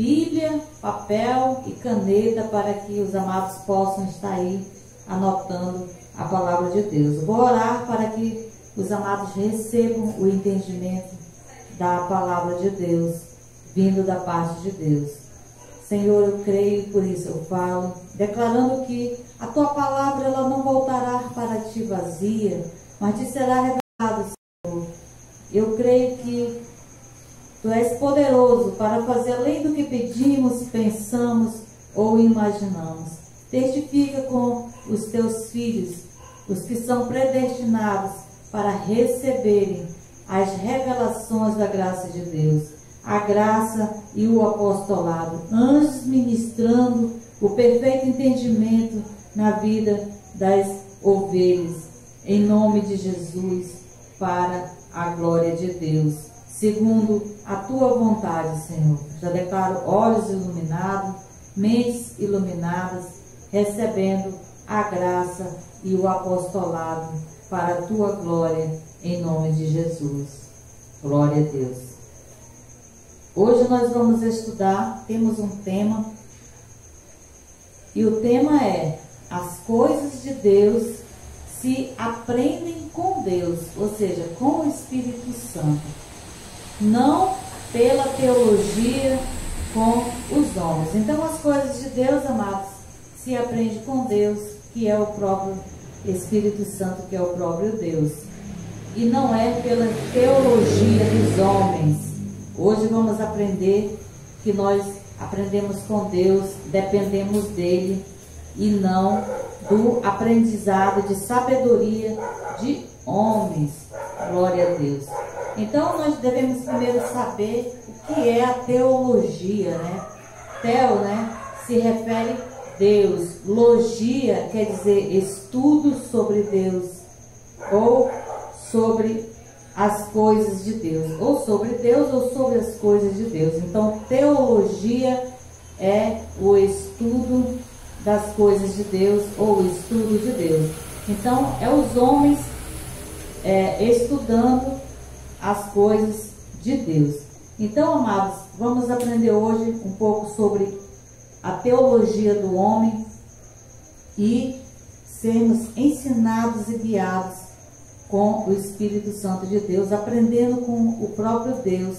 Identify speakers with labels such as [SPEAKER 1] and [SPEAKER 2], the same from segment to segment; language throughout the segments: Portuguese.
[SPEAKER 1] Bíblia, papel e caneta para que os amados possam estar aí anotando a palavra de Deus. Vou orar para que os amados recebam o entendimento da palavra de Deus, vindo da parte de Deus. Senhor, eu creio, por isso eu falo, declarando que a tua palavra ela não voltará para ti vazia, mas te será revelada, Senhor. Eu creio que tu és poderoso para fazer além do que pedimos, pensamos ou imaginamos. Testifica com os teus filhos, os que são predestinados para receberem as revelações da graça de Deus, a graça e o apostolado, anjos ministrando o perfeito entendimento na vida das ovelhas, em nome de Jesus, para a glória de Deus, segundo a tua vontade, Senhor. Já declaro olhos iluminados, mentes iluminadas, recebendo a graça e o apostolado para a tua glória, em nome de Jesus. Glória a Deus. Hoje nós vamos estudar, temos um tema, e o tema é: as coisas de Deus se aprendem com Deus, ou seja, com o Espírito Santo, não pela teologia com os homens. Então as coisas de Deus, amados, se aprende com Deus, que é o próprio Espírito Santo, que é o próprio Deus, e não é pela teologia dos homens. Hoje vamos aprender que nós aprendemos com Deus, dependemos dele, e não do aprendizado de sabedoria de homens. Glória a Deus. Então nós devemos primeiro saber o que é a teologia, né? Teo, né, se refere a Deus. Logia quer dizer estudo sobre Deus, ou sobre as coisas de Deus, ou sobre Deus ou sobre as coisas de Deus. Então teologia é o estudo das coisas de Deus, ou o estudo de Deus. Então é os homens estudando as coisas de Deus. Então, amados, vamos aprender hoje um pouco sobre a teologia do homem e sermos ensinados e guiados com o Espírito Santo de Deus, aprendendo com o próprio Deus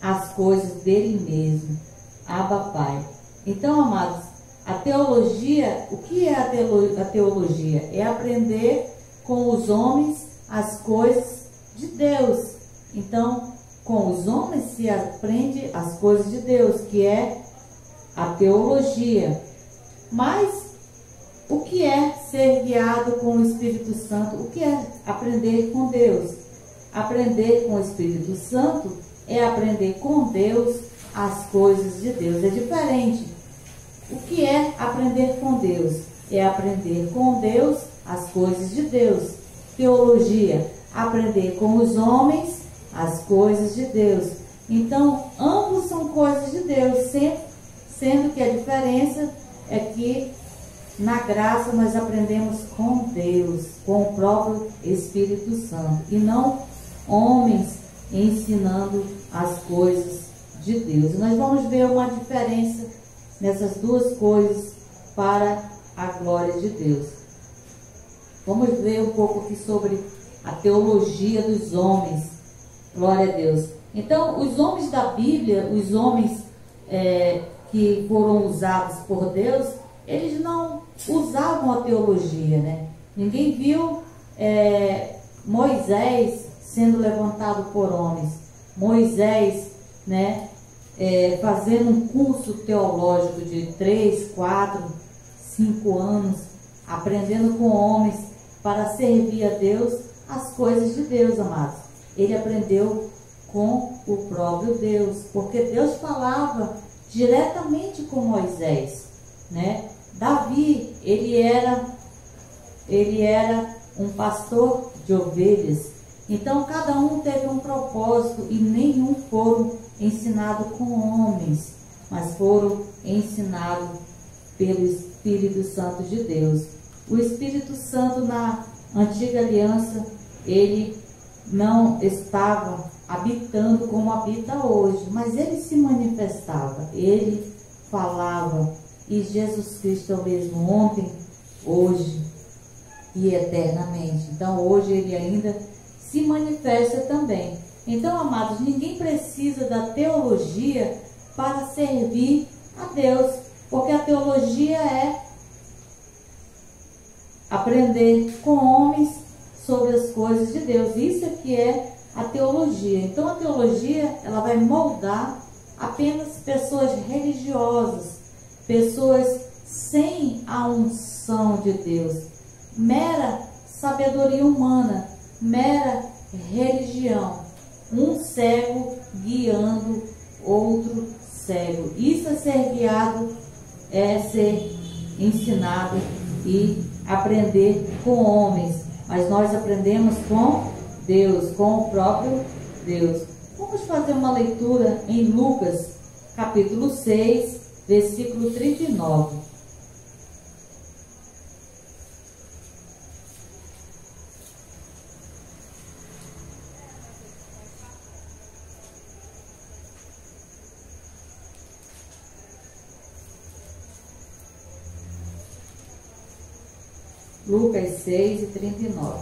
[SPEAKER 1] as coisas dele mesmo. Abba Pai. Então, amados, a teologia, o que é a teologia? É aprender com os homens as coisas de Deus. Então, com os homens se aprende as coisas de Deus, que é a teologia. Mas o que é ser guiado com o Espírito Santo? O que é aprender com Deus? Aprender com o Espírito Santo é aprender com Deus as coisas de Deus. É diferente. O que é aprender com Deus? É aprender com Deus as coisas de Deus. Teologia, aprender com os homens as coisas de Deus. Então, ambos são coisas de Deus, sendo que a diferença é que na graça nós aprendemos com Deus, com o próprio Espírito Santo, e não homens ensinando as coisas de Deus. E nós vamos ver uma diferença nessas duas coisas para a glória de Deus. Vamos ver um pouco aqui sobre a teologia dos homens. Glória a Deus. Então, os homens da Bíblia, os homens que foram usados por Deus, eles não usavam a teologia, né? Ninguém viu Moisés sendo levantado por homens. Moisés, né, fazendo um curso teológico de 3, 4, 5 anos, aprendendo com homens para servir a Deus as coisas de Deus, amados. Ele aprendeu com o próprio Deus, porque Deus falava diretamente com Moisés, né? Davi, ele era um pastor de ovelhas. Então cada um teve um propósito, e nenhum foram ensinados com homens, mas foram ensinados pelo Espírito Santo de Deus. O Espírito Santo na antiga aliança, ele não estava habitando como habita hoje, mas ele se manifestava, ele falava, e Jesus Cristo é o mesmo ontem, hoje e eternamente. Então hoje ele ainda se manifesta também. Então, amados, ninguém precisa da teologia para servir a Deus, porque a teologia é aprender com homens sobre as coisas de Deus. Isso aqui é a teologia. Então a teologia, ela vai moldar apenas pessoas religiosas, pessoas sem a unção de Deus, mera sabedoria humana, mera religião, um cego guiando outro cego. Isso é ser guiado, é ser ensinado e aprender com homens, mas nós aprendemos com Deus, com o próprio Deus. Vamos fazer uma leitura em Lucas, capítulo 6, versículo 39. Lucas 6 e 39.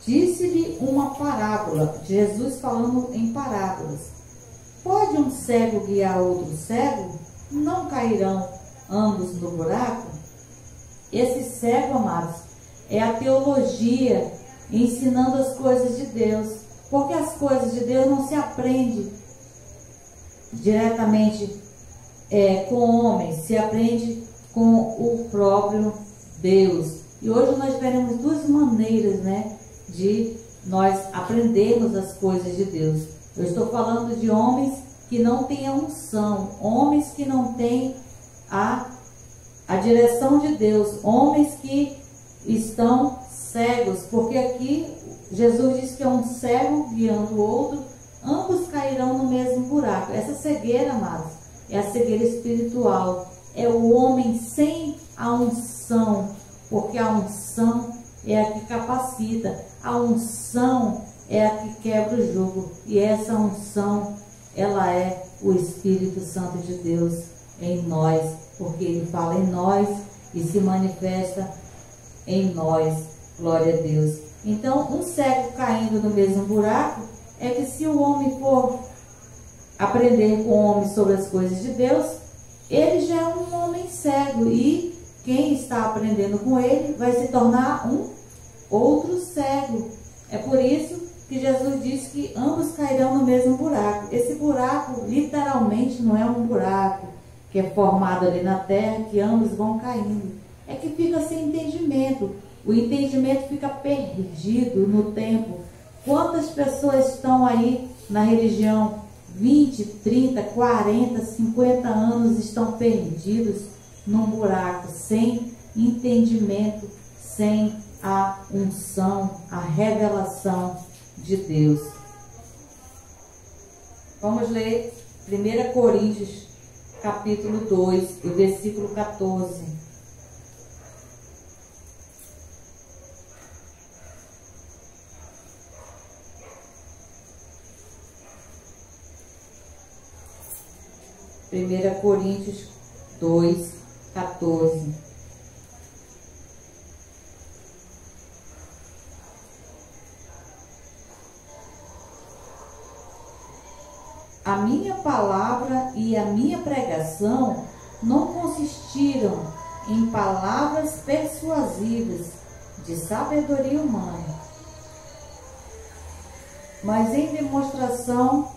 [SPEAKER 1] Disse-lhe uma parábola, Jesus falando em parábolas. Pode um cego guiar outro cego? Não cairão ambos no buraco? Esse cego, amados, é a teologia ensinando as coisas de Deus, porque as coisas de Deus não se aprende diretamente com homens, se aprende com o próprio Deus. E hoje nós veremos duas maneiras, de nós aprendermos as coisas de Deus. Eu estou falando de homens que não têm a unção, homens que não têm a direção de Deus, homens que estão cegos, porque aqui Jesus diz que é um cego guiando o outro, ambos cairão no mesmo buraco. Essa cegueira, amados, é a cegueira espiritual, é o homem sem a unção, porque a unção é a que capacita, a unção é a que quebra o jugo, e essa unção, ela é o Espírito Santo de Deus em nós, porque ele fala em nós e se manifesta em nós. Glória a Deus. Então, um cego caindo no mesmo buraco é que, se o homem for aprender com o homem sobre as coisas de Deus, ele já é um homem cego, e quem está aprendendo com ele vai se tornar um outro cego. É por isso que Jesus disse que ambos cairão no mesmo buraco. Esse buraco literalmente não é um buraco que é formado ali na terra, que ambos vão caindo. É que fica sem entendimento. O entendimento fica perdido no tempo. Quantas pessoas estão aí na religião 20, 30, 40, 50 anos, estão perdidos num buraco, sem entendimento, sem a unção, a revelação de Deus. Vamos ler 1 Coríntios, capítulo 2, o versículo 14. Primeira Coríntios 2, 14. A minha palavra e a minha pregação não consistiram em palavras persuasivas de sabedoria humana, mas em demonstração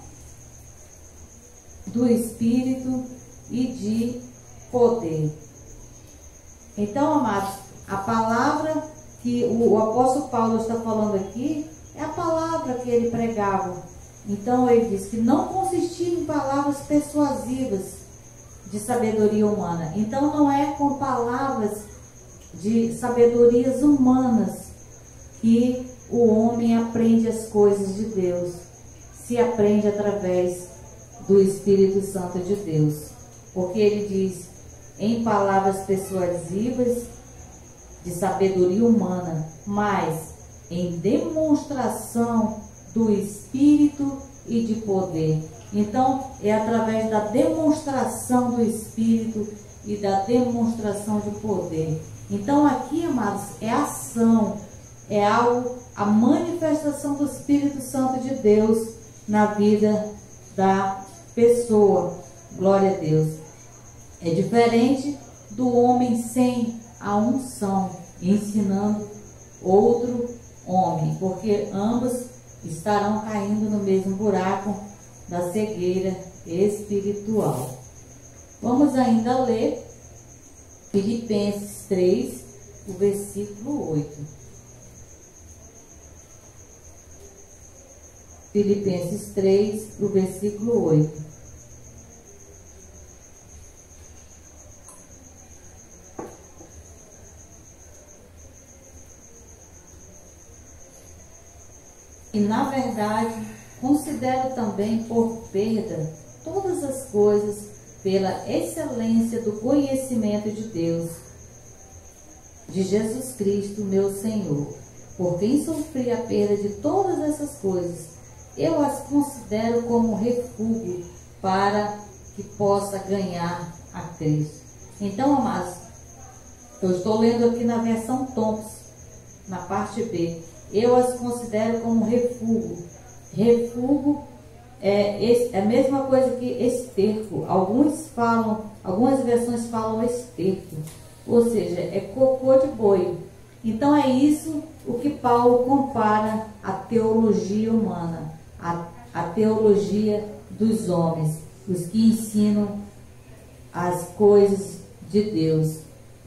[SPEAKER 1] do Espírito e de poder. Então, amados, a palavra que o apóstolo Paulo está falando aqui é a palavra que ele pregava. Então ele diz que não consistia em palavras persuasivas de sabedoria humana. Então não é com palavras de sabedorias humanas que o homem aprende as coisas de Deus. Se aprende através do Espírito Santo de Deus. Porque ele diz em palavras persuasivas de sabedoria humana, mas em demonstração do Espírito e de poder. Então, é através da demonstração do Espírito e da demonstração de poder. Então, aqui, amados, é ação, é algo, a manifestação do Espírito Santo de Deus na vida da pessoa. Glória a Deus. É diferente do homem sem a unção, ensinando outro homem, porque ambos estarão caindo no mesmo buraco da cegueira espiritual. Vamos ainda ler Filipenses 3, o versículo 8. Filipenses 3, o versículo 8. E na verdade, considero também por perda todas as coisas pela excelência do conhecimento de Deus, de Jesus Cristo, meu Senhor, por quem sofri a perda de todas essas coisas. Eu as considero como refúgio para que possa ganhar a Cristo. Então, amados, eu estou lendo aqui na versão Thompson, na parte B. Eu as considero como refúgio. Refúgio é a mesma coisa que esterco. Algumas versões falam esterco, ou seja, é cocô de boi. Então é isso o que Paulo compara a teologia humana, a teologia dos homens, os que ensinam as coisas de Deus.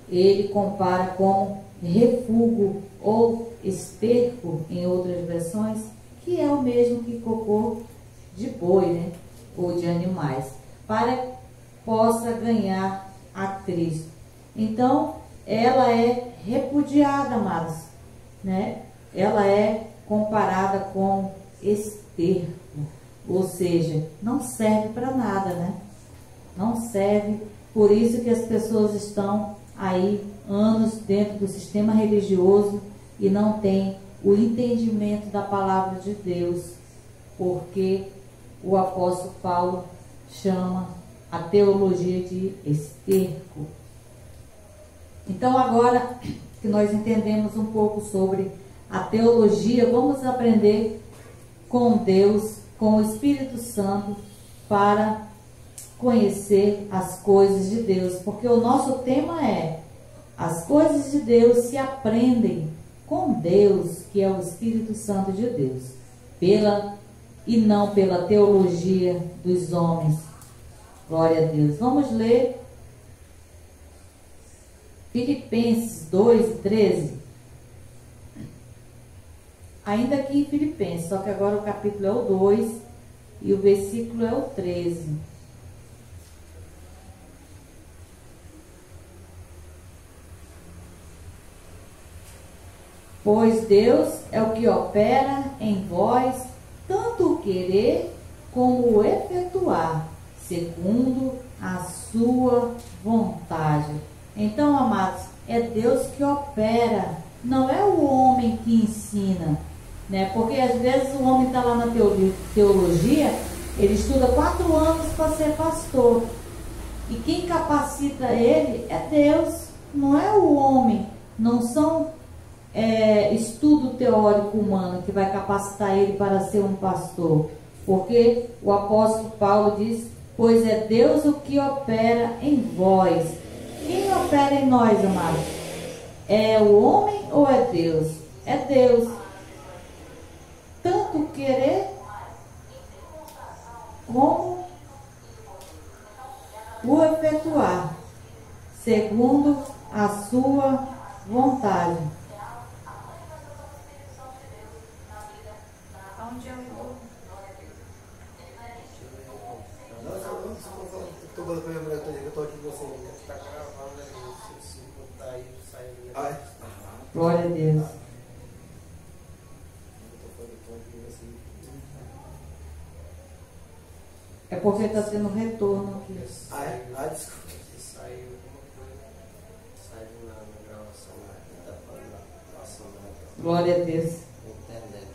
[SPEAKER 1] Ele compara com refúgio ou esterco, em outras versões, que é o mesmo que cocô de boi, né? Ou de animais, para que possa ganhar a Cristo. Então, ela é repudiada, amados, né? Ela é comparada com esterco, ou seja, não serve para nada, né? Não serve. Por isso que as pessoas estão aí anos dentro do sistema religioso e não têm o entendimento da palavra de Deus, porque o apóstolo Paulo chama a teologia de esterco. Então, agora que nós entendemos um pouco sobre a teologia, vamos aprender com Deus, com o Espírito Santo, para conhecer as coisas de Deus, porque o nosso tema é: as coisas de Deus se aprendem com Deus, que é o Espírito Santo de Deus, e não pela teologia dos homens. Glória a Deus. Vamos ler Filipenses 2:13. Ainda aqui em Filipenses, só que agora o capítulo é o 2 e o versículo é o 13. Pois Deus é o que opera em vós, tanto o querer como o efetuar, segundo a sua vontade. Então, amados, é Deus que opera, não é o homem que ensina, né? Porque às vezes o homem está lá na teologia, ele estuda 4 anos para ser pastor, e quem capacita ele é Deus, não é o homem. Não são estudo teórico humano que vai capacitar ele para ser um pastor, porque o apóstolo Paulo diz: pois é Deus o que opera em vós. Quem opera em nós, amados? É o homem ou é Deus? É Deus. Tanto querer como o efetuar, segundo a sua vontade.
[SPEAKER 2] Onde eu vou?
[SPEAKER 3] Estou com a minha mulher, eu estou aqui com você. Está gravando, né? Se botar aí, sai.
[SPEAKER 1] Glória a Deus. É porque está tendo retorno aqui.
[SPEAKER 3] Desculpa.
[SPEAKER 2] Saiu alguma coisa. Saiu na gravação lá.
[SPEAKER 1] Glória a Deus.
[SPEAKER 3] Internet.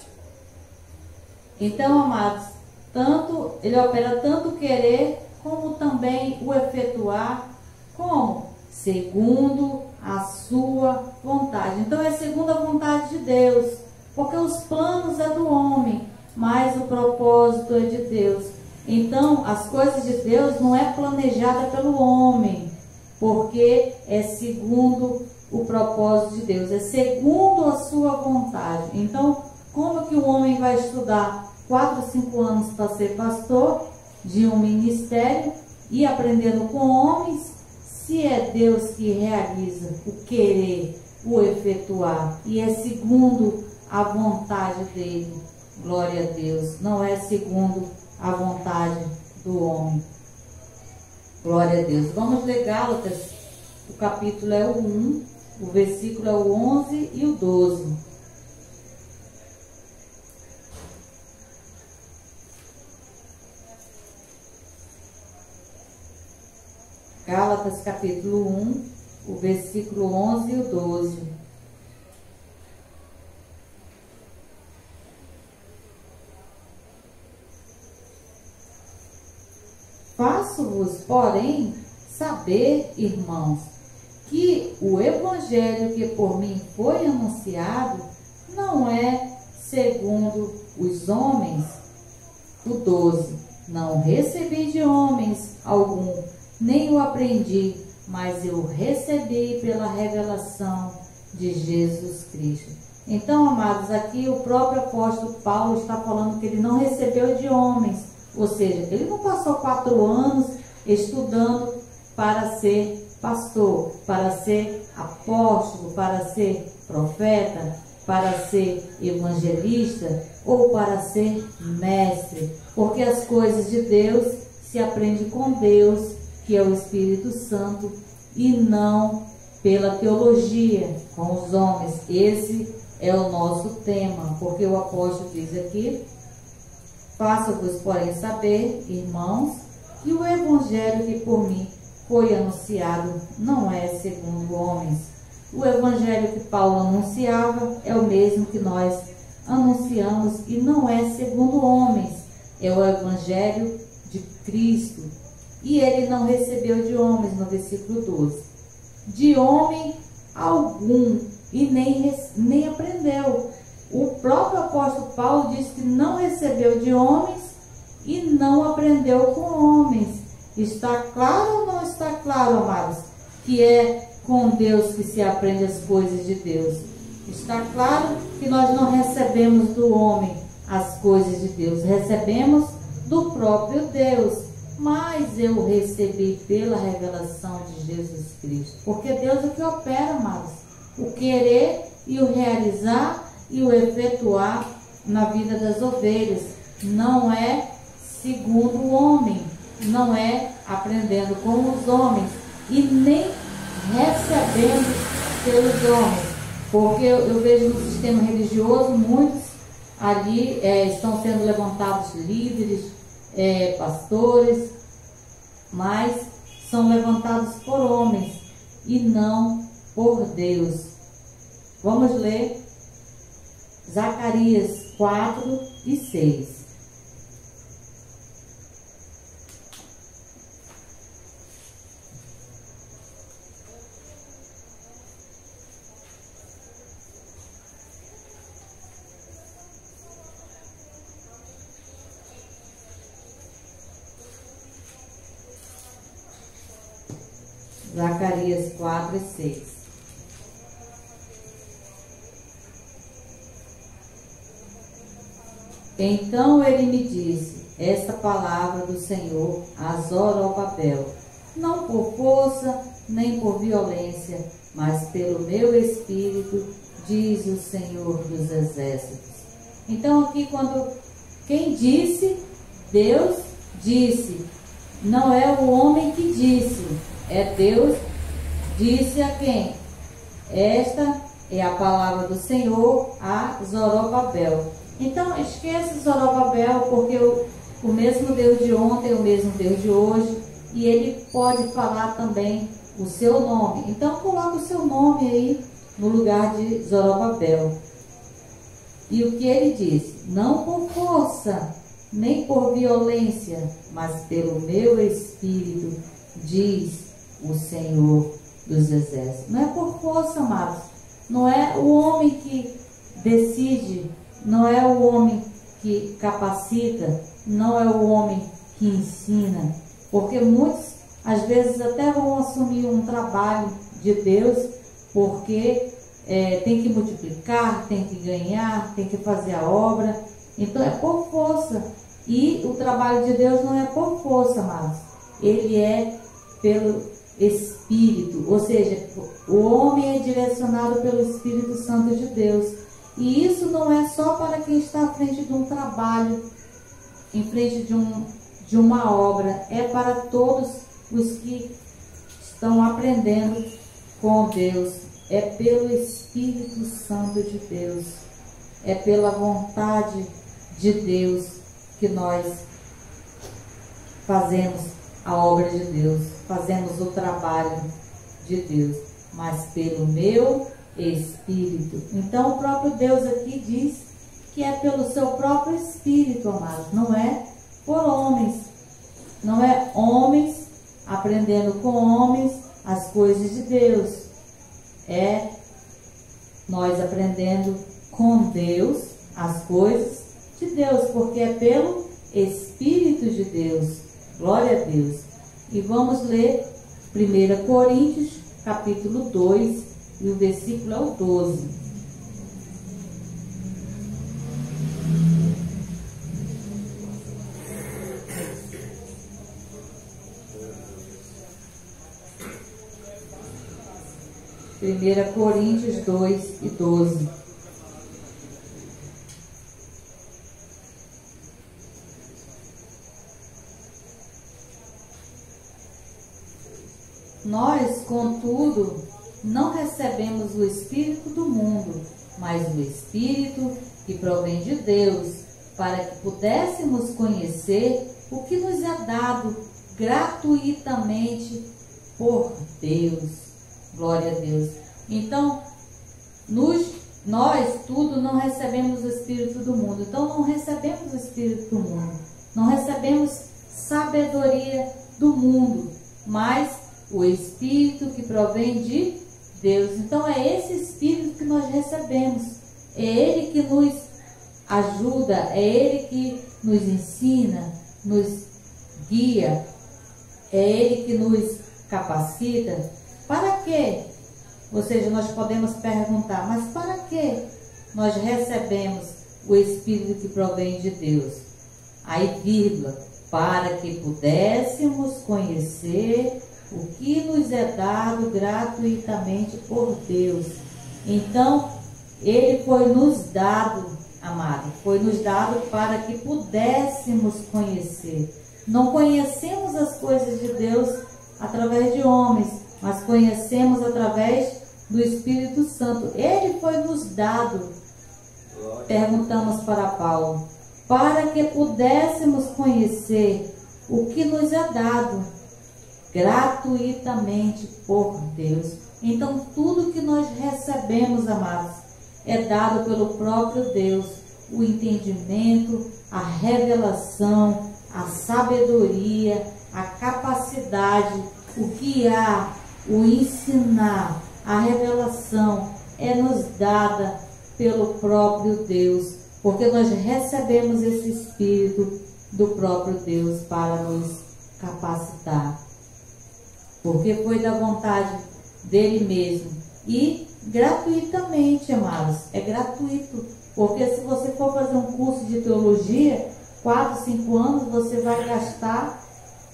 [SPEAKER 1] Então, amados, tanto ele opera tanto o querer como também o efetuar, como? Segundo a sua vontade. Então é segundo a vontade de Deus, porque os planos é do homem, mas o propósito é de Deus. Então as coisas de Deus não é planejada pelo homem, porque é segundo o propósito de Deus, é segundo a sua vontade. Então, como que o homem vai estudar 4, 5 anos para ser pastor de um ministério e aprendendo com homens, se é Deus que realiza o querer, o efetuar, e é segundo a vontade dele? Glória a Deus. Não é segundo a vontade do homem. Glória a Deus. Vamos ler Gálatas. O capítulo é o 1, o versículo é o 11 e o 12. Gálatas capítulo 1, o versículo 11 e o 12. Faço-vos, porém, saber, irmãos, que o evangelho que por mim foi anunciado não é segundo os homens. O 12. Não recebi de homens algum, nem o aprendi, mas eu recebi pela revelação de Jesus Cristo. Então, amados, aqui o próprio apóstolo Paulo está falando que ele não recebeu de homens, ou seja, ele não passou 4 anos estudando para ser pastor, para ser apóstolo, para ser profeta, para ser evangelista ou para ser mestre, porque as coisas de Deus se aprende com Deus, que é o Espírito Santo, e não pela teologia com os homens. Esse é o nosso tema, porque o apóstolo diz aqui: faço-vos, porém, saber, irmãos, que o evangelho que por mim foi anunciado não é segundo homens. O evangelho que Paulo anunciava é o mesmo que nós anunciamos e não é segundo homens. É o evangelho de Cristo. E ele não recebeu de homens, no versículo 12. De homem algum, e nem aprendeu. O próprio apóstolo Paulo diz que não recebeu de homens e não aprendeu com homens. Está claro ou não está claro, amados, que é com Deus que se aprende as coisas de Deus? Está claro que nós não recebemos do homem as coisas de Deus, recebemos do próprio Deus. Mas eu recebi pela revelação de Jesus Cristo. Porque Deus é que opera, amados, o querer e o realizar e o efetuar na vida das ovelhas. Não é segundo o homem, não é aprendendo com os homens e nem recebendo pelos homens. Porque eu vejo no sistema religioso, muitos ali estão sendo levantados líderes, pastores, mas são levantados por homens e não por Deus. Vamos ler Zacarias 4 e 6. Zacarias 4 e 6. Então ele me disse: esta palavra do Senhor a Zorobabel, não por força nem por violência, mas pelo meu espírito, diz o Senhor dos exércitos. Então aqui quem disse, Deus disse, não é o homem que disse, é Deus disse a quem? Esta é a palavra do Senhor a Zorobabel. Então esquece Zorobabel, porque o mesmo Deus de ontem é o mesmo Deus de hoje, e ele pode falar também o seu nome. Então coloca o seu nome aí no lugar de Zorobabel. E o que ele disse? Não por força, nem por violência, mas pelo meu Espírito, diz o Senhor dos Exércitos. Não é por força, amados. Não é o homem que decide, não é o homem que capacita, não é o homem que ensina. Porque muitos, às vezes, até vão assumir um trabalho de Deus, porque tem que multiplicar, tem que ganhar, tem que fazer a obra. Então é por força. E o trabalho de Deus não é por força, mas ele é pelo Espírito. Ou seja, o homem é direcionado pelo Espírito Santo de Deus. E isso não é só para quem está à frente de um trabalho, em frente de uma obra. É para todos os que estão aprendendo com Deus. É pelo Espírito Santo de Deus. É pela vontade de Deus que nós fazemos a obra de Deus, fazemos o trabalho de Deus, mas pelo meu Espírito. Então o próprio Deus aqui diz que é pelo seu próprio Espírito, amados, não é por homens, não é homens aprendendo com homens as coisas de Deus, é nós aprendendo com Deus as coisas de Deus, porque é pelo Espírito de Deus. Glória a Deus. E vamos ler 1 Coríntios, capítulo 2, e o versículo é o 12. Primeira Coríntios 2 e 12. Nós, contudo, não recebemos o Espírito do mundo, mas o Espírito que provém de Deus, para que pudéssemos conhecer o que nos é dado gratuitamente por Deus. Glória a Deus. Então, nós tudo não recebemos o Espírito do mundo. Então, não recebemos o Espírito do mundo. Não recebemos sabedoria do mundo, mas o Espírito que provém de Deus. Então é esse Espírito que nós recebemos. É Ele que nos ajuda, é Ele que nos ensina, nos guia, é Ele que nos capacita. Para quê? Ou seja, nós podemos perguntar, mas para que nós recebemos o Espírito que provém de Deus? Aí, vírgula, para que pudéssemos conhecer o que nos é dado gratuitamente por Deus. Então, ele foi nos dado, amado, foi nos dado para que pudéssemos conhecer. Não conhecemos as coisas de Deus através de homens, mas conhecemos através do Espírito Santo. Ele foi nos dado, perguntamos para Paulo, para que pudéssemos conhecer o que nos é dado gratuitamente por Deus. Então tudo que nós recebemos, amados, é dado pelo próprio Deus. O entendimento, a revelação, a sabedoria, a capacidade, o guiar, o ensinar, a revelação é nos dada pelo próprio Deus, porque nós recebemos esse Espírito do próprio Deus para nos capacitar, porque foi da vontade dele mesmo e gratuitamente, amados, é gratuito, porque se você for fazer um curso de teologia, 4, 5 anos, você vai gastar,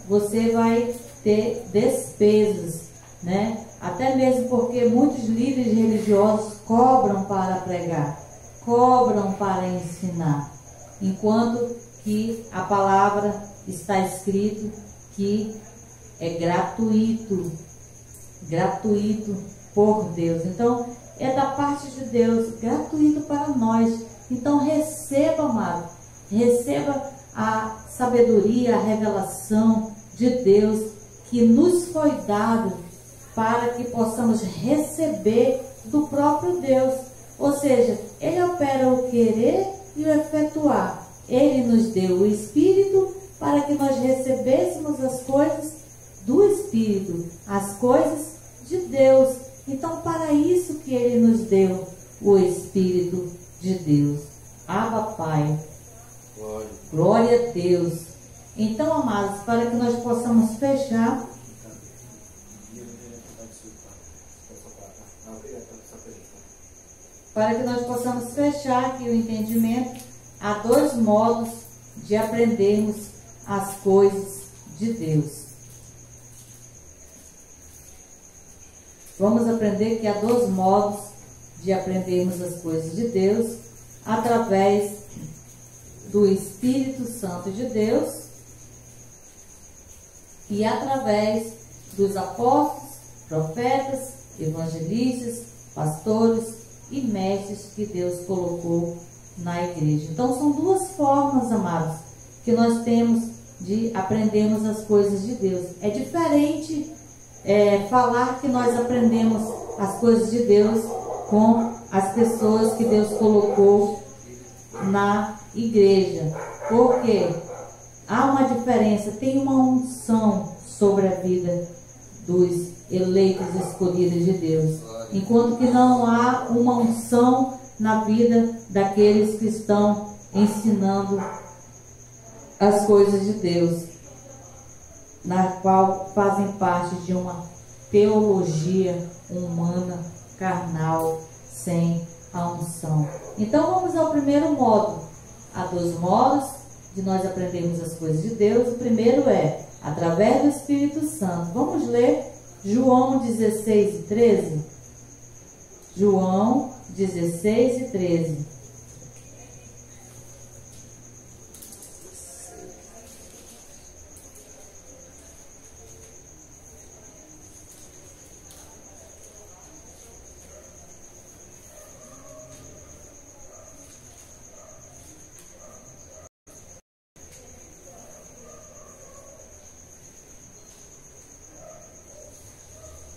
[SPEAKER 1] você vai ter despesas, né? Até mesmo porque muitos líderes religiosos cobram para pregar, cobram para ensinar, enquanto que a palavra está escrito que é gratuito, gratuito por Deus. Então, é da parte de Deus, gratuito para nós. Então, receba, amado, receba a sabedoria, a revelação de Deus que nos foi dado para que possamos receber do próprio Deus. Ou seja, Ele opera o querer e o efetuar. Ele nos deu o Espírito para que nós recebêssemos as coisas do Espírito, as coisas de Deus. Então, para isso que Ele nos deu o Espírito de Deus. Abba, Pai. Glória a Deus. Então, amados, para que nós possamos fechar. Para que nós possamos fechar aqui o entendimento, há dois modos de aprendermos as coisas de Deus. Vamos aprender que há dois modos de aprendermos as coisas de Deus, através do Espírito Santo de Deus e através dos apóstolos, profetas, evangelistas, pastores e mestres que Deus colocou na igreja. Então são duas formas, amados, que nós temos de aprendermos as coisas de Deus. É diferente falar que nós aprendemos as coisas de Deus com as pessoas que Deus colocou na igreja, porque há uma diferença, tem uma unção sobre a vida dos eleitos escolhidos de Deus, enquanto que não há uma unção na vida daqueles que estão ensinando as coisas de Deus, na qual fazem parte de uma teologia humana, carnal, sem a unção. Então vamos ao primeiro modo. Há dois modos de nós aprendermos as coisas de Deus. O primeiro é através do Espírito Santo. Vamos ler João 16 e 13. João 16 e 13.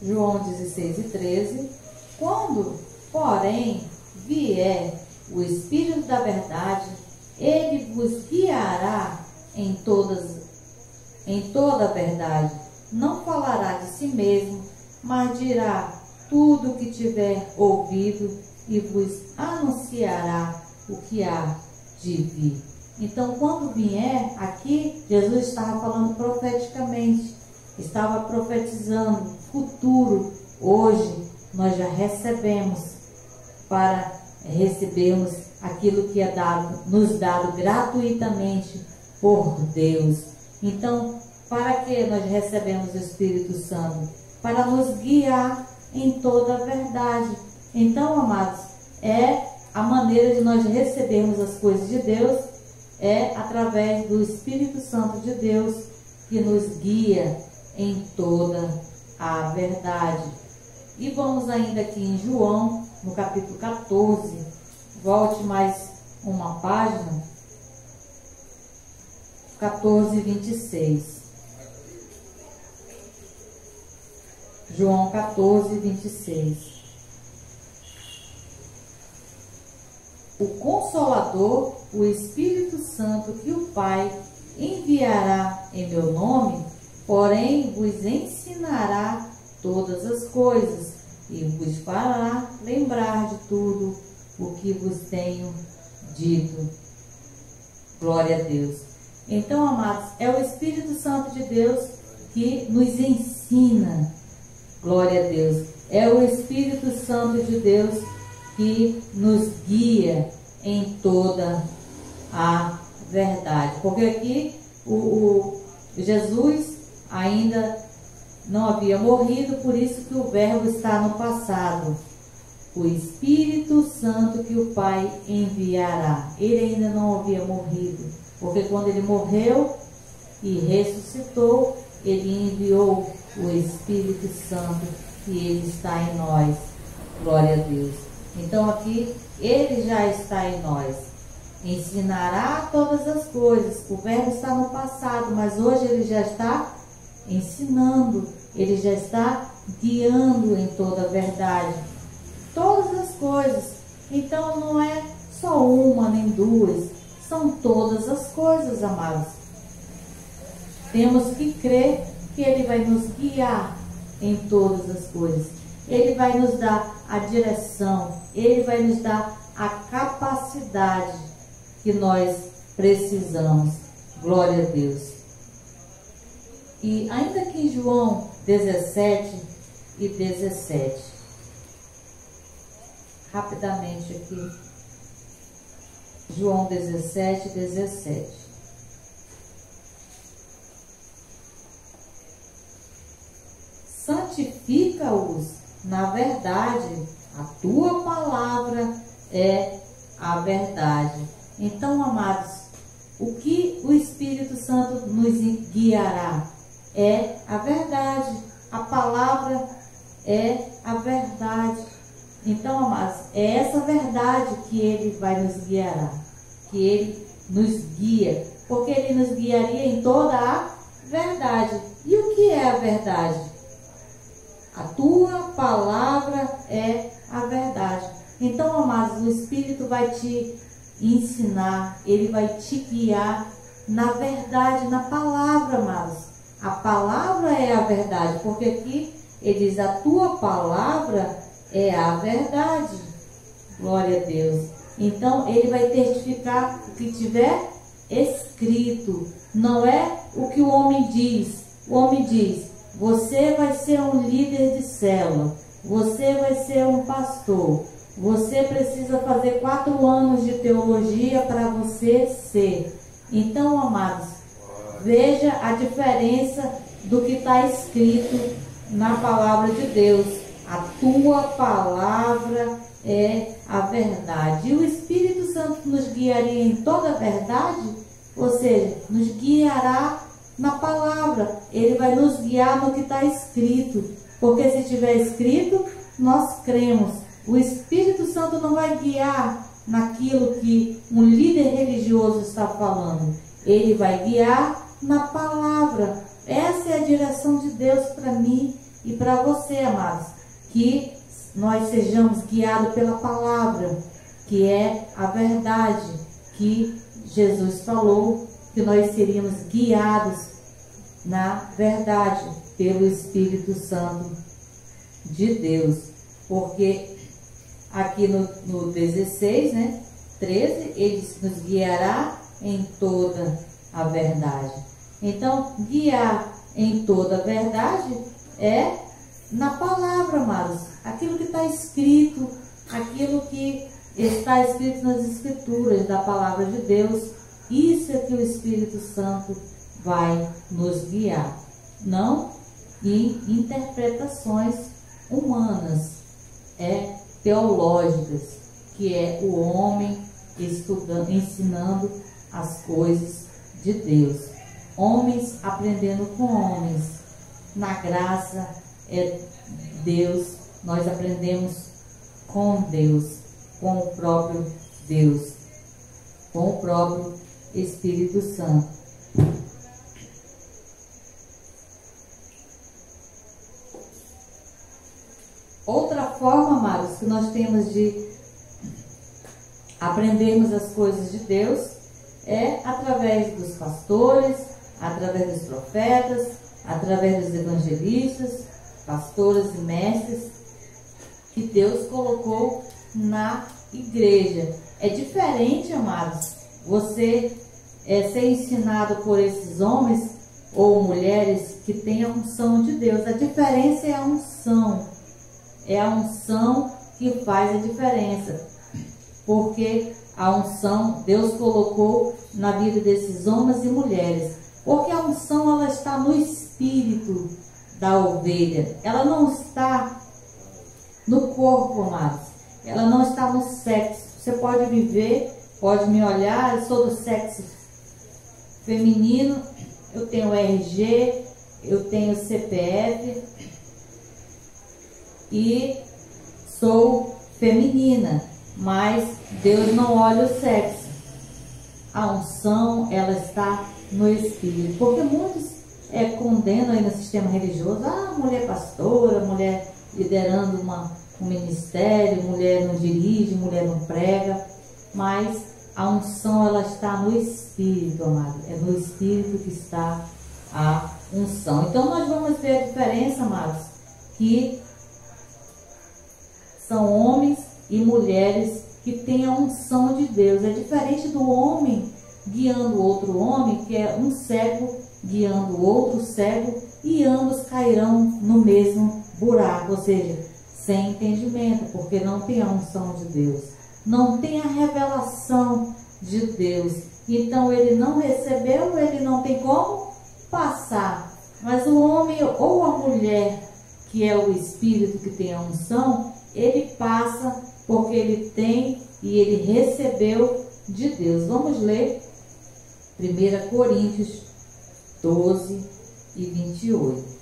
[SPEAKER 1] João 16 e 13. Quando, porém, vier o Espírito da verdade, ele vos guiará em toda a verdade. Não falará de si mesmo, mas dirá tudo o que tiver ouvido e vos anunciará o que há de vir. Então, quando vier aqui, Jesus estava falando profeticamente, estava profetizando futuro. Hoje nós já recebemos, para recebermos aquilo que é nos dado gratuitamente por Deus. Então, para que nós recebemos o Espírito Santo? Para nos guiar em toda a verdade. Então, amados, a maneira de nós recebermos as coisas de Deus é através do Espírito Santo de Deus, que nos guia em toda a verdade. E vamos ainda aqui em João, no capítulo 14, volte mais uma página, 14, 26. João 14, 26. O Consolador, o Espírito Santo, que o Pai enviará em meu nome, porém vos ensinará todas as coisas e vos fará lembrar de tudo o que vos tenho dito. Glória a Deus. Então, amados, é o Espírito Santo de Deus que nos ensina. Glória a Deus. É o Espírito Santo de Deus que nos guia em toda a verdade. Porque aqui o Jesus ainda não havia morrido, por isso que o verbo está no passado. O Espírito Santo que o Pai enviará. Ele ainda não havia morrido, porque quando ele morreu e ressuscitou, ele enviou o Espírito Santo, que ele está em nós. Glória a Deus. Então aqui ele já está em nós. Ensinará todas as coisas. O verbo está no passado, mas hoje ele já está ensinando, ele já está guiando em toda a verdade. Todas as coisas Então não é só uma nem duas, são todas as coisas, amados. Temos que crer que Ele vai nos guiar em todas as coisas. Ele vai nos dar a direção, Ele vai nos dar a capacidade que nós precisamos. Glória a Deus. E ainda que em João 17 e 17, rapidamente aqui, João 17 e 17. Santifica-os na verdade, a tua palavra é a verdade. Então, amados, o que o Espírito Santo nos guiará é a verdade. A palavra é a verdade. Então, amados, é essa verdade que Ele vai nos guiará, que Ele nos guia, porque Ele nos guiaria em toda a verdade. E o que é a verdade? A tua palavra é a verdade. Então, amados, o Espírito vai te ensinar, Ele vai te guiar na verdade, na palavra, amados. A palavra é a verdade, porque aqui Ele diz, a tua palavra é a verdade. Glória a Deus. Então, Ele vai testificar o que tiver escrito. Não é o que o homem diz. O homem diz, você vai ser um líder de célula, você vai ser um pastor, você precisa fazer 4 anos de teologia para você ser. Então, amados, veja a diferença do que está escrito na palavra de Deus. A tua palavra é a verdade. E o Espírito Santo nos guiaria em toda a verdade, ou seja, nos guiará na palavra. Ele vai nos guiar no que está escrito, porque se estiver escrito, nós cremos. O Espírito Santo não vai guiar naquilo que um líder religioso está falando. Ele vai guiar na palavra. Essa é a direção de Deus para mim e para você, amados, que nós sejamos guiados pela palavra, que é a verdade, que Jesus falou que nós seríamos guiados na verdade pelo Espírito Santo de Deus. Porque aqui no 16, 13, Ele nos guiará em toda a verdade. Então, guiar em toda a verdade é na palavra, amados. Aquilo que está escrito, aquilo que está escrito nas Escrituras da palavra de Deus. Isso é que o Espírito Santo vai nos guiar, não em interpretações humanas, teológicas, que é o homem estudando, ensinando as coisas de Deus. Homens aprendendo com homens. Na graça é Deus, nós aprendemos com Deus, com o próprio Deus, com o próprio Espírito Santo. Outra forma, amados, que nós temos de aprendermos as coisas de Deus é através dos pastores, através dos profetas, através dos evangelistas, pastores e mestres que Deus colocou na igreja. É diferente, amados, você ser ensinado por esses homens ou mulheres que têm a unção de Deus. A diferença é a unção. É a unção que faz a diferença. Porque a unção Deus colocou na vida desses homens e mulheres. Porque a unção, ela está no espírito da ovelha. Ela não está no corpo, amados. Ela não está no sexo. Você pode me ver, pode me olhar, eu sou do sexo feminino, eu tenho RG, eu tenho CPF e sou feminina, mas Deus não olha o sexo. A unção, ela está no espírito, porque muitos condenam aí no sistema religioso, mulher pastora, mulher liderando um ministério, mulher não dirige, mulher não prega, mas a unção ela está no Espírito, amado. É no Espírito que está a unção. Então nós vamos ver a diferença, amados, que são homens e mulheres que têm a unção de Deus. É diferente do homem guiando outro homem, que é um cego guiando outro cego, e ambos cairão no mesmo buraco, ou seja, sem entendimento, porque não tem a unção de Deus, não tem a revelação de Deus. Então ele não recebeu, ele não tem como passar. Mas o homem ou a mulher, que é o Espírito que tem a unção, ele passa porque ele tem e ele recebeu de Deus. Vamos ler 1 Coríntios 12 e 28.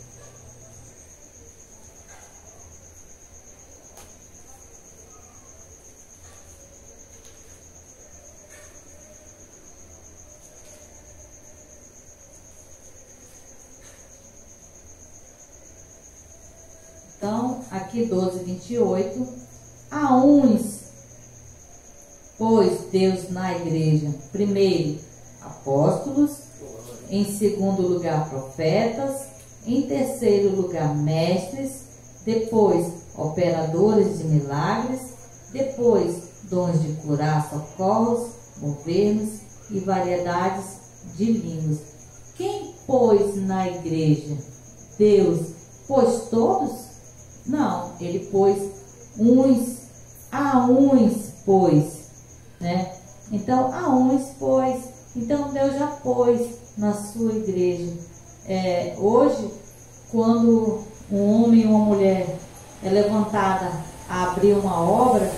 [SPEAKER 1] Então, aqui 12, 28. Há uns, pois, Deus na igreja, primeiro, apóstolos, em segundo lugar, profetas, em terceiro lugar, mestres, depois, operadores de milagres, depois, dons de curar, socorros, governos e variedades de línguas. Quem pôs na igreja? Deus pôs todos? Não, ele pôs uns, a uns pôs, né? Então, a uns pôs. Então, Deus já pôs na sua igreja. Hoje, quando um homem e uma mulher é levantada a abrir uma obra,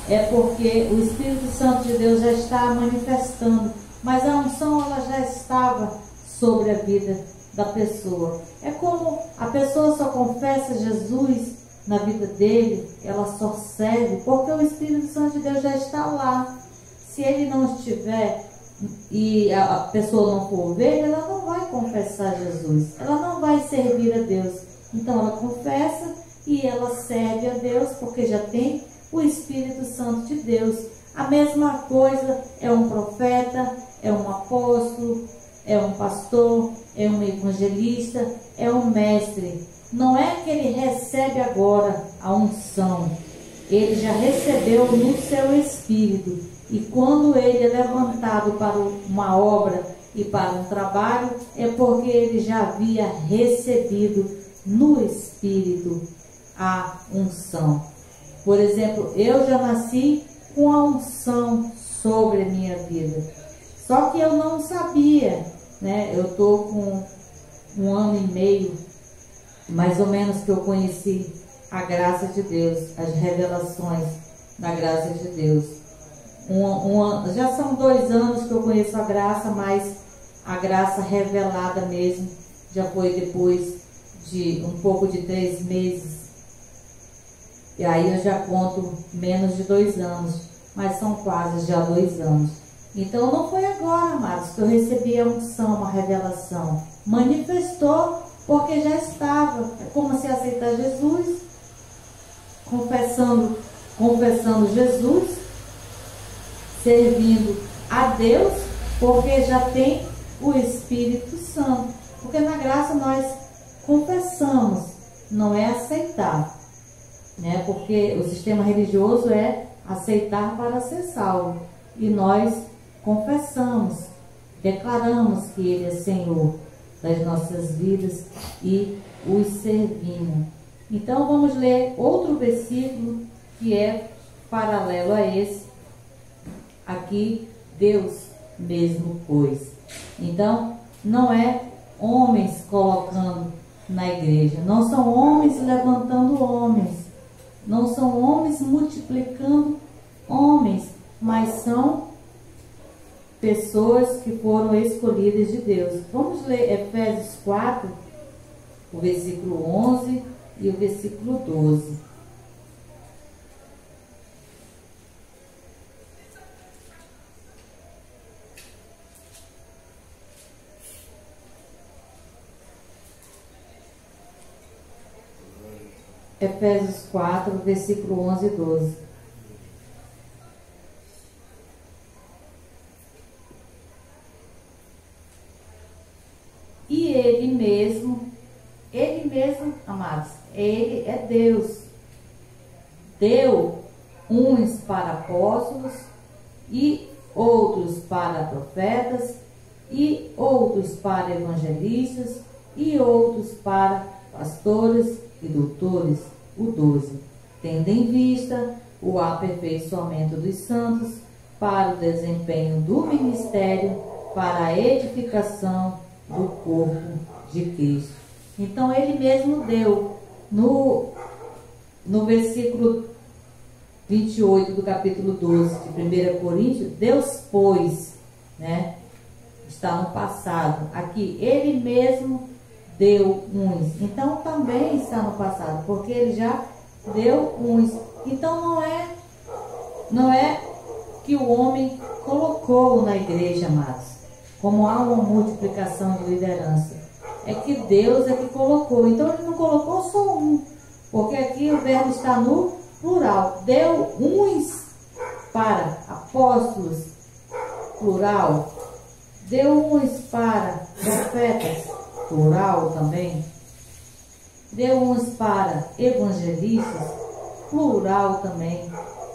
[SPEAKER 1] é porque o Espírito Santo de Deus já está manifestando, mas a unção ela já estava sobre a vida da pessoa. É como a pessoa só confessa Jesus na vida dele, ela só serve porque o Espírito Santo de Deus já está lá. Se ele não estiver e a pessoa não for ver, ela não vai confessar Jesus, ela não vai servir a Deus. Então ela confessa e ela serve a Deus porque já tem o Espírito Santo de Deus. A mesma coisa é um profeta, é um apóstolo, é um pastor, é um evangelista, é um mestre. Não é que ele recebe agora a unção, ele já recebeu no seu espírito. E quando ele é levantado para uma obra e para um trabalho, é porque ele já havia recebido no espírito a unção. Por exemplo, eu já nasci com a unção sobre a minha vida. Só que eu não sabia, né? Eu estou com 1 ano e meio, mais ou menos, que eu conheci a graça de Deus, as revelações da graça de Deus. Já são 2 anos que eu conheço a graça, mas a graça revelada mesmo já foi depois de um pouco de 3 meses. E aí eu já conto menos de 2 anos, mas são quase já 2 anos. Então não foi agora, amados, que eu recebi a unção, uma revelação. Manifestou porque já estava. É como se aceitar Jesus, confessando Jesus, servindo a Deus, porque já tem o Espírito Santo. Porque na graça nós confessamos, não é aceitar, né? Porque o sistema religioso é aceitar para ser salvo, e nós confessamos, declaramos que Ele é Senhor das nossas vidas e os servimos. Então vamos ler outro versículo que é paralelo a esse. Aqui Deus mesmo pôs. Então não é homens colocando na igreja, não são homens levantando homens, não são homens multiplicando homens, mas são pessoas que foram escolhidas de Deus. Vamos ler Efésios 4, o versículo 11 e o versículo 12. Efésios 4, versículo 11 e 12. E Ele mesmo, amados, Ele é Deus. Deu uns para apóstolos, e outros para profetas, e outros para evangelistas, e outros para pastores e doutores. O 12. Tendo em vista o aperfeiçoamento dos santos, para o desempenho do ministério, para a edificação do corpo de Cristo. Então Ele mesmo deu no versículo 28 do capítulo 12 de 1 Coríntios, Deus pôs, né? Está no passado. Aqui, Ele mesmo deu uns. Então também está no passado, porque Ele já deu uns. Então não é que o homem colocou na igreja, amados, como há uma multiplicação de liderança. É que Deus é que colocou. Então Ele não colocou só um, porque aqui o verbo está no plural. Deu uns para apóstolos, plural. Deu uns para profetas, plural também. Deu uns para evangelistas, plural também.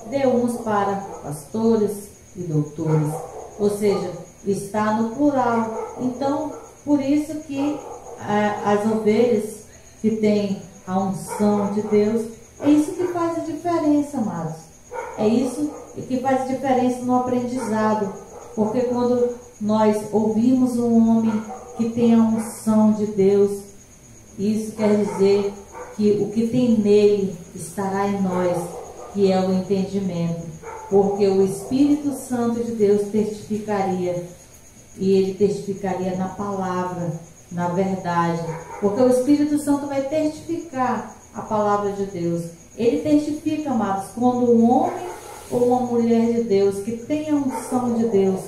[SPEAKER 1] Deu uns para pastores e doutores. Ou seja, está no plural. Então, por isso que as ovelhas que têm a unção de Deus, é isso que faz a diferença, amados. É isso que faz a diferença no aprendizado. Porque quando nós ouvimos um homem que tem a unção de Deus, isso quer dizer que o que tem nele estará em nós, que é o entendimento. Porque o Espírito Santo de Deus testificaria, e ele testificaria na palavra, na verdade. Porque o Espírito Santo vai testificar a palavra de Deus. Ele testifica, amados, quando um homem ou uma mulher de Deus que tem a unção de Deus,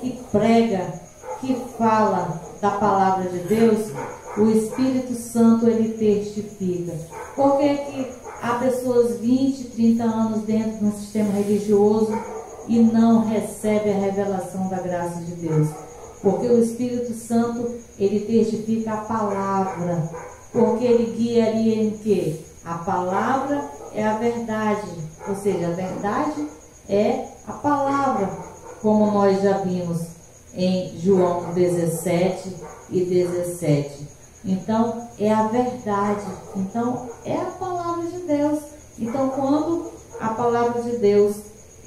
[SPEAKER 1] que prega, que fala da palavra de Deus, o Espírito Santo ele testifica. Porque que há pessoas 20, 30 anos dentro de um sistema religioso e não recebe a revelação da graça de Deus? Porque o Espírito Santo ele testifica a palavra. Porque ele guiaria em quê? A palavra é a verdade. Ou seja, a verdade é a palavra, como nós já vimos em João 17 e 17. Então, é a verdade. Então, é a palavra de Deus. Então, quando a palavra de Deus,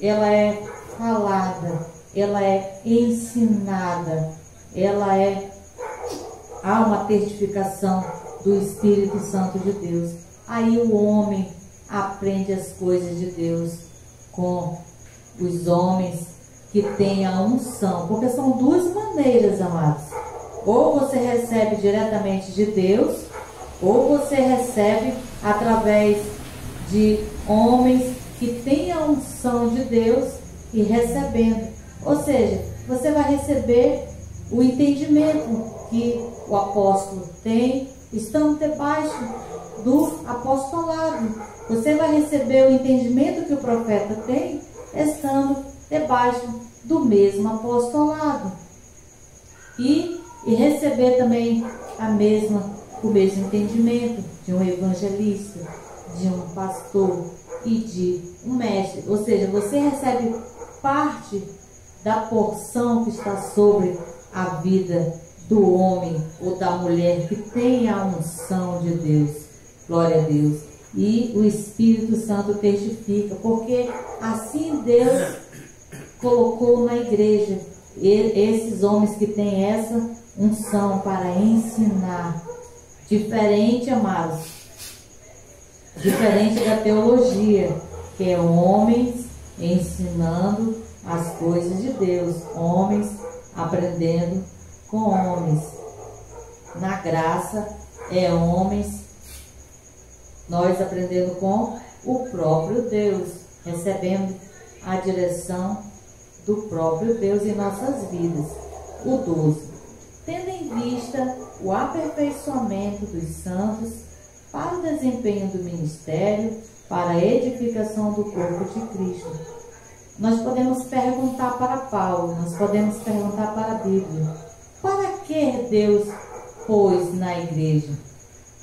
[SPEAKER 1] ela é falada, ela é ensinada, há uma testificação do Espírito Santo de Deus. Aí o homem aprende as coisas de Deus com os homens que têm a unção. Porque são duas maneiras, amados. Ou você recebe diretamente de Deus, ou você recebe através de homens que têm a unção de Deus e recebendo. Ou seja, você vai receber o entendimento que o apóstolo tem, estando debaixo do apostolado. Você vai receber o entendimento que o profeta tem, estando debaixo do mesmo apostolado. E receber também o mesmo entendimento de um evangelista, de um pastor e de um mestre. Ou seja, você recebe parte da porção que está sobre a vida do homem ou da mulher que tem a unção de Deus. Glória a Deus. E o Espírito Santo testifica, porque assim Deus colocou na igreja esses homens que têm essa unção para ensinar. Diferente, amados, diferente da teologia, que é homens ensinando as coisas de Deus, homens aprendendo com homens. Na graça é homens, nós aprendendo com o próprio Deus, recebendo a direção do próprio Deus em nossas vidas. O 12. Tendo em vista o aperfeiçoamento dos santos, para o desempenho do ministério, para a edificação do corpo de Cristo. Nós podemos perguntar para Paulo, nós podemos perguntar para a Bíblia: para que Deus pôs na igreja?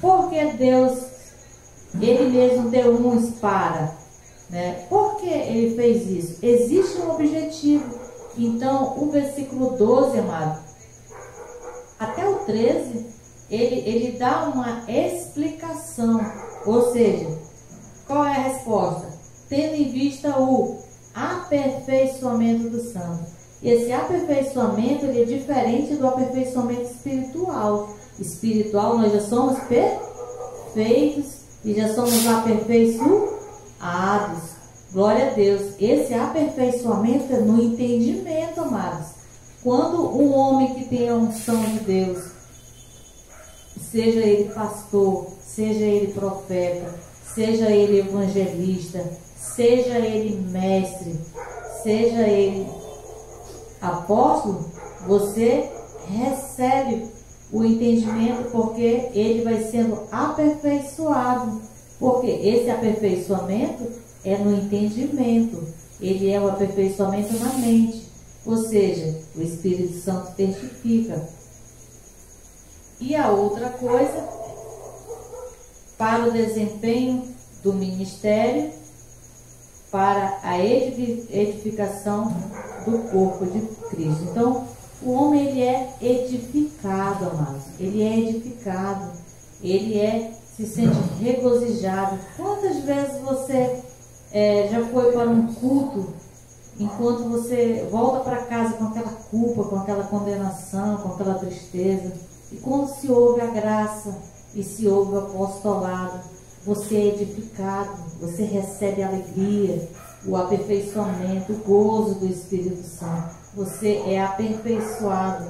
[SPEAKER 1] Porque Deus, Ele mesmo deu uns para, né? Por que Ele fez isso? Existe um objetivo. Então, o versículo 12, amado, até o 13, ele dá uma explicação. Ou seja, qual é a resposta? Tendo em vista o aperfeiçoamento do santo. Esse aperfeiçoamento, ele é diferente do aperfeiçoamento espiritual. Espiritual, nós já somos perfeitos e já somos aperfeiçoados. Glória a Deus. Esse aperfeiçoamento é no entendimento, amados. Quando um homem que tem a unção de Deus, seja ele pastor, seja ele profeta, seja ele evangelista, seja ele mestre, seja ele apóstolo, você recebe o entendimento, porque ele vai sendo aperfeiçoado. Porque esse aperfeiçoamento é no entendimento, ele é o aperfeiçoamento na mente. Ou seja, o Espírito Santo testifica. E a outra coisa, para o desempenho do ministério, para a edificação do corpo de Cristo. Então, o homem, ele é edificado, amados. Ele é edificado. Ele se sente regozijado. Quantas vezes você já foi para um culto, enquanto você volta para casa com aquela culpa, com aquela condenação, com aquela tristeza, e quando se ouve a graça e se ouve o apostolado, você é edificado, você recebe a alegria, o aperfeiçoamento, o gozo do Espírito Santo. Você é aperfeiçoado,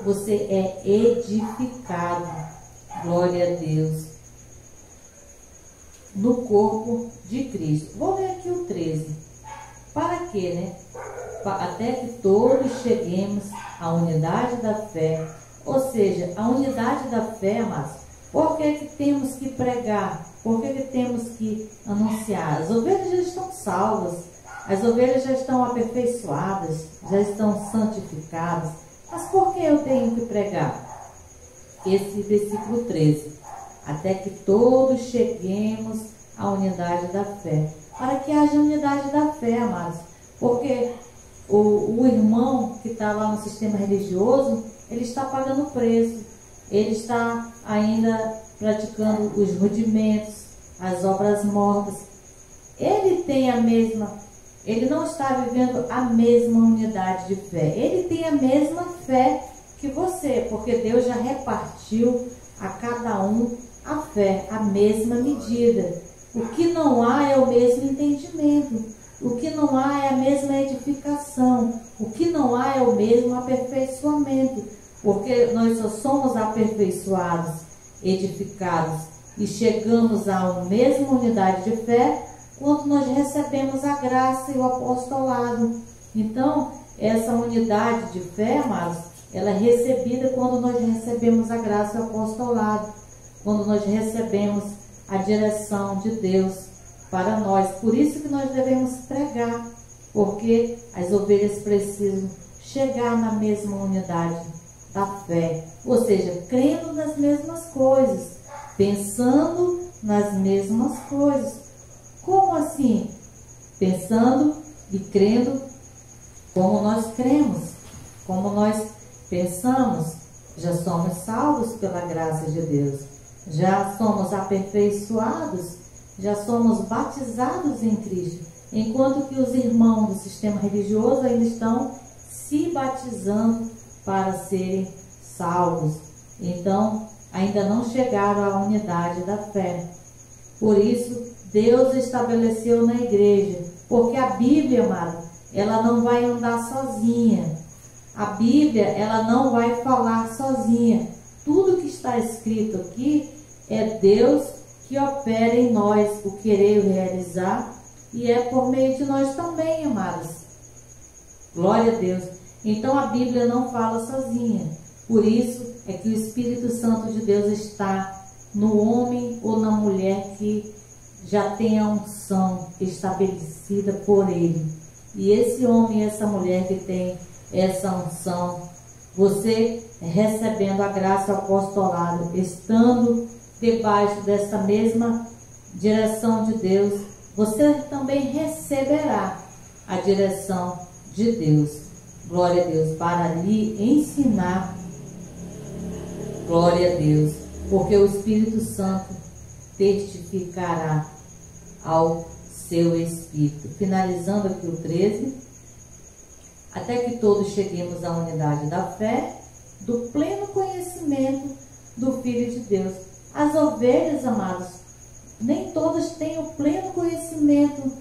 [SPEAKER 1] você é edificado. Glória a Deus. No corpo de Cristo. Vou ler aqui o 13. Para quê, né? Até que todos cheguemos à unidade da fé. Ou seja, a unidade da fé, amados. Por que que temos que pregar? Por que que temos que anunciar? As ovelhas já estão salvas. As ovelhas já estão aperfeiçoadas. Já estão santificadas. Mas por que eu tenho que pregar? Esse versículo 13. Até que todos cheguemos à unidade da fé. Para que haja unidade da fé, amados. Porque o irmão que está lá no sistema religioso, ele está pagando preço. Ele está ainda praticando os rudimentos, as obras mortas. Ele não está vivendo a mesma unidade de fé. Ele tem a mesma fé que você, porque Deus já repartiu a cada um a fé, a mesma medida. O que não há é o mesmo entendimento. O que não há é a mesma edificação. O que não há é o mesmo aperfeiçoamento. Porque nós só somos aperfeiçoados, edificados e chegamos à mesma unidade de fé quando nós recebemos a graça e o apostolado. Então, essa unidade de fé, amados, ela é recebida quando nós recebemos a graça e o apostolado, quando nós recebemos a direção de Deus para nós. Por isso que nós devemos pregar, porque as ovelhas precisam chegar na mesma unidade da fé, ou seja, crendo nas mesmas coisas, pensando nas mesmas coisas. Como assim? Pensando e crendo como nós cremos, como nós pensamos. Já somos salvos pela graça de Deus, já somos aperfeiçoados, já somos batizados em Cristo, enquanto que os irmãos do sistema religioso ainda estão se batizando para serem salvos. Então, ainda não chegaram à unidade da fé. Por isso, Deus estabeleceu na igreja, porque a Bíblia, amado, ela não vai andar sozinha. A Bíblia, ela não vai falar sozinha. Tudo que está escrito aqui é Deus que opera em nós o querer e o realizar, e é por meio de nós também, amados. Glória a Deus. Então a Bíblia não fala sozinha. Por isso é que o Espírito Santo de Deus está no homem ou na mulher que já tem a unção estabelecida por Ele. E esse homem e essa mulher que tem essa unção, você recebendo a graça, o apostolado, estando debaixo dessa mesma direção de Deus, você também receberá a direção de Deus. Glória a Deus, para lhe ensinar. Glória a Deus, porque o Espírito Santo testificará ao seu espírito. Finalizando aqui o 13. Até que todos cheguemos à unidade da fé, do pleno conhecimento do Filho de Deus. As ovelhas, amados, nem todas têm o pleno conhecimento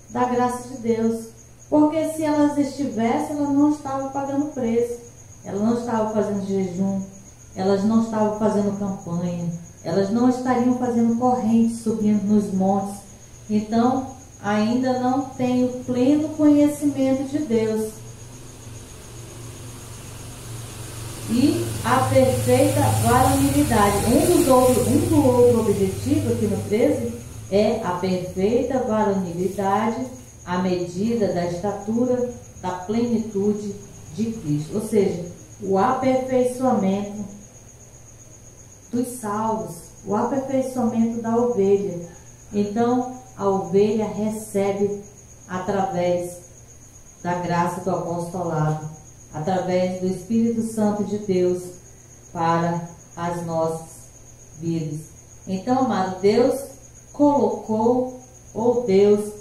[SPEAKER 1] da graça de Deus. Porque se elas estivessem, elas não estavam pagando preço. Elas não estavam fazendo jejum. Elas não estavam fazendo campanha. Elas não estariam fazendo corrente, subindo nos montes. Então, ainda não têm o pleno conhecimento de Deus. E a perfeita varonilidade. Um do outro objetivo aqui no 13 é a perfeita varonilidade à medida da estatura da plenitude de Cristo. Ou seja, o aperfeiçoamento dos salvos, o aperfeiçoamento da ovelha. Então, a ovelha recebe através da graça do apostolado, através do Espírito Santo de Deus para as nossas vidas. Então, amado, Deus colocou, ou Deus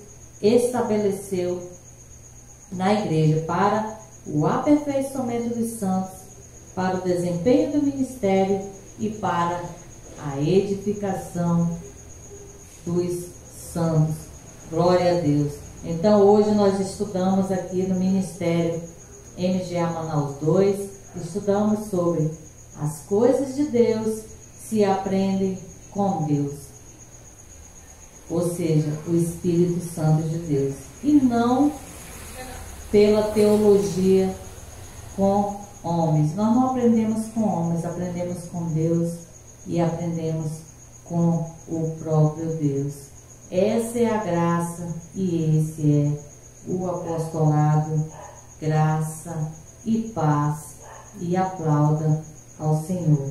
[SPEAKER 1] estabeleceu na igreja para o aperfeiçoamento dos santos, para o desempenho do ministério e para a edificação dos santos. Glória a Deus. Então, hoje nós estudamos aqui no Ministério MGA Manaus 2, estudamos sobre as coisas de Deus se aprendem com Deus, ou seja, o Espírito Santo de Deus, e não pela teologia com homens. Nós não aprendemos com homens, aprendemos com Deus e aprendemos com o próprio Deus. Essa é a graça e esse é o apostolado. Graça e paz, e aplauda ao Senhor.